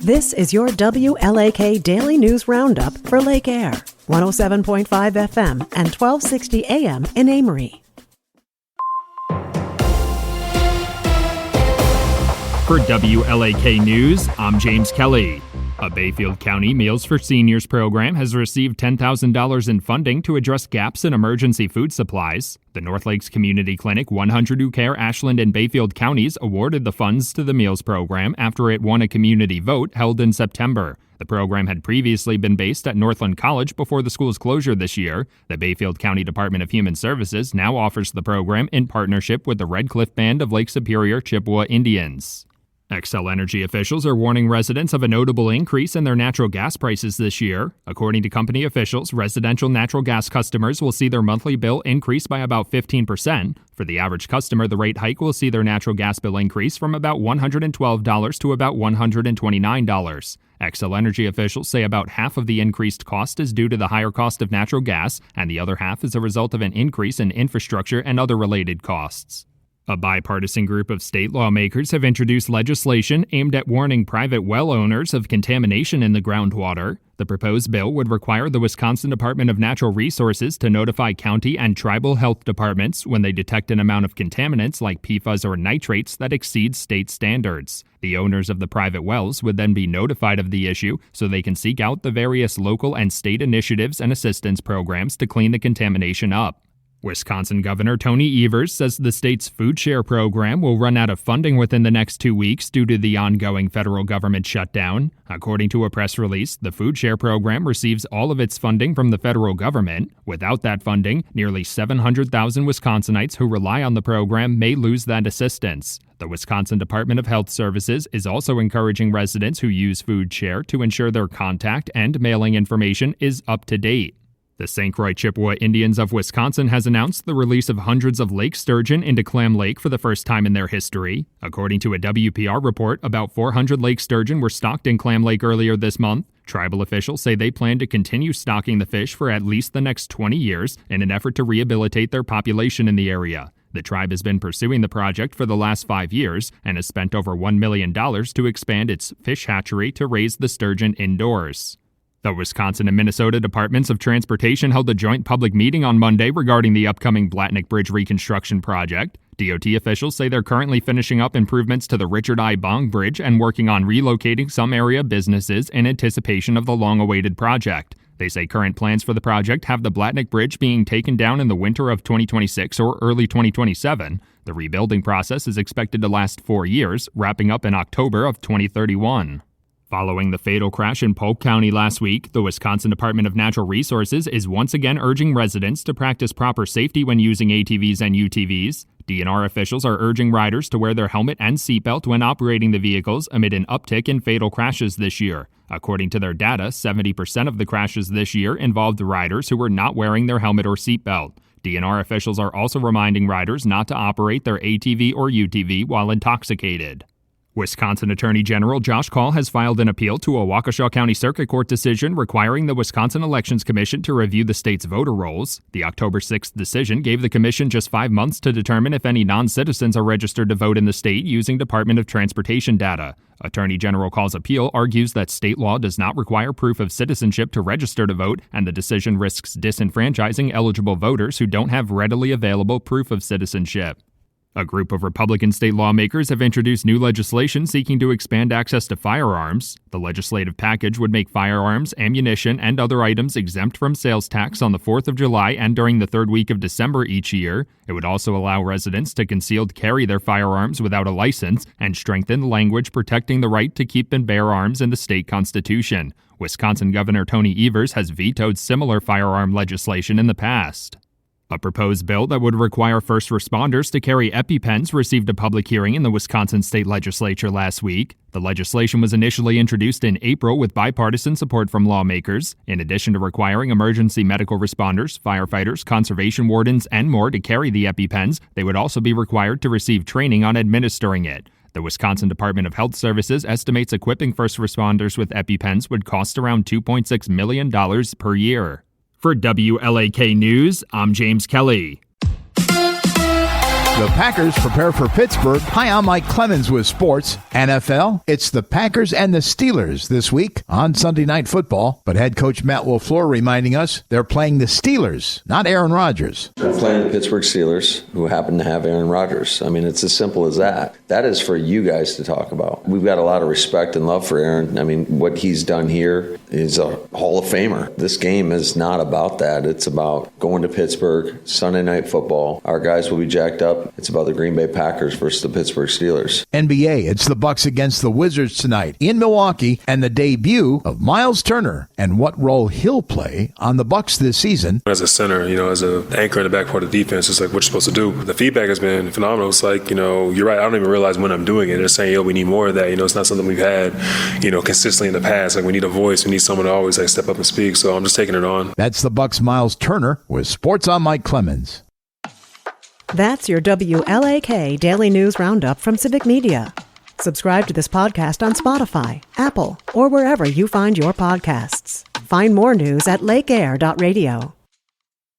This is your WLAK Daily News Roundup for Lake Air, 107.5 FM and 1260 AM in Amory. For WLAK News, I'm James Kelly. A Bayfield County Meals for Seniors program has received $10,000 in funding to address gaps in emergency food supplies. The North Lakes Community Clinic 100 Who Care Ashland and Bayfield counties awarded the funds to the meals program after it won a community vote held in September. The program had previously been based at Northland College before the school's closure this year. The Bayfield County Department of Human Services now offers the program in partnership with the Red Cliff Band of Lake Superior Chippewa Indians. Xcel Energy officials are warning residents of a notable increase in their natural gas prices this year. According to company officials, residential natural gas customers will see their monthly bill increase by about 15%. For the average customer, the rate hike will see their natural gas bill increase from about $112 to about $129. Xcel Energy officials say about half of the increased cost is due to the higher cost of natural gas, and the other half is a result of an increase in infrastructure and other related costs. A bipartisan group of state lawmakers have introduced legislation aimed at warning private well owners of contamination in the groundwater. The proposed bill would require the Wisconsin Department of Natural Resources to notify county and tribal health departments when they detect an amount of contaminants like PFAS or nitrates that exceeds state standards. The owners of the private wells would then be notified of the issue so they can seek out the various local and state initiatives and assistance programs to clean the contamination up. Wisconsin Governor Tony Evers says the state's food share program will run out of funding within the next 2 weeks due to the ongoing federal government shutdown. According to a press release, the food share program receives all of its funding from the federal government. Without that funding, nearly 700,000 Wisconsinites who rely on the program may lose that assistance. The Wisconsin Department of Health Services is also encouraging residents who use food share to ensure their contact and mailing information is up to date. The St. Croix Chippewa Indians of Wisconsin has announced the release of hundreds of lake sturgeon into Clam Lake for the first time in their history. According to a WPR report, about 400 lake sturgeon were stocked in Clam Lake earlier this month. Tribal officials say they plan to continue stocking the fish for at least the next 20 years in an effort to rehabilitate their population in the area. The tribe has been pursuing the project for the last 5 years and has spent over $1 million to expand its fish hatchery to raise the sturgeon indoors. The Wisconsin and Minnesota Departments of Transportation held a joint public meeting on Monday regarding the upcoming Blatnick Bridge reconstruction project. DOT officials say they're currently finishing up improvements to the Richard I. Bong Bridge and working on relocating some area businesses in anticipation of the long-awaited project. They say current plans for the project have the Blatnick Bridge being taken down in the winter of 2026 or early 2027. The rebuilding process is expected to last 4 years, wrapping up in October of 2031. Following the fatal crash in Polk County last week, the Wisconsin Department of Natural Resources is once again urging residents to practice proper safety when using ATVs and UTVs. DNR officials are urging riders to wear their helmet and seatbelt when operating the vehicles amid an uptick in fatal crashes this year. According to their data, 70% of the crashes this year involved riders who were not wearing their helmet or seatbelt. DNR officials are also reminding riders not to operate their ATV or UTV while intoxicated. Wisconsin Attorney General Josh Kaul has filed an appeal to a Waukesha County Circuit Court decision requiring the Wisconsin Elections Commission to review the state's voter rolls. The October 6th decision gave the commission just 5 months to determine if any non-citizens are registered to vote in the state using Department of Transportation data. Attorney General Kaul's appeal argues that state law does not require proof of citizenship to register to vote, and the decision risks disenfranchising eligible voters who don't have readily available proof of citizenship. A group of Republican state lawmakers have introduced new legislation seeking to expand access to firearms. The legislative package would make firearms, ammunition, and other items exempt from sales tax on the 4th of July and during the third week of December each year. It would also allow residents to concealed carry their firearms without a license and strengthen the language protecting the right to keep and bear arms in the state constitution. Wisconsin Governor Tony Evers has vetoed similar firearm legislation in the past. A proposed bill that would require first responders to carry EpiPens received a public hearing in the Wisconsin state legislature last week. The legislation was initially introduced in April with bipartisan support from lawmakers. In addition to requiring emergency medical responders, firefighters, conservation wardens, and more to carry the EpiPens, they would also be required to receive training on administering it. The Wisconsin Department of Health Services estimates equipping first responders with EpiPens would cost around $2.6 million per year. For WLAK News, I'm James Kelly. The Packers prepare for Pittsburgh. Hi, I'm Mike Clemens with sports. NFL, it's the Packers and the Steelers this week on Sunday Night Football. But head coach Matt LaFleur reminding us they're playing the Steelers, not Aaron Rodgers. We're playing the Pittsburgh Steelers, who happen to have Aaron Rodgers. I mean, it's as simple as that. That is for you guys to talk about. We've got a lot of respect and love for Aaron. I mean, what he's done here is a Hall of Famer. This game is not about that. It's about going to Pittsburgh, Sunday Night Football. Our guys will be jacked up. It's about the Green Bay Packers versus the Pittsburgh Steelers. NBA, it's the Bucks against the Wizards tonight in Milwaukee, and the debut of Miles Turner and what role he'll play on the Bucks this season. As a center, as an anchor in the back part of the defense, it's like what you're supposed to do. The feedback has been phenomenal. It's like, you're right. I don't even realize when I'm doing it. They're saying, we need more of that. It's not something we've had, consistently in the past. Like, we need a voice. We need someone to always step up and speak. So I'm just taking it on. That's the Bucks' Miles Turner with Sports on Mike Clemens. That's your WLAK Daily News Roundup from Civic Media. Subscribe to this podcast on Spotify, Apple, or wherever you find your podcasts. Find more news at lakeair.radio.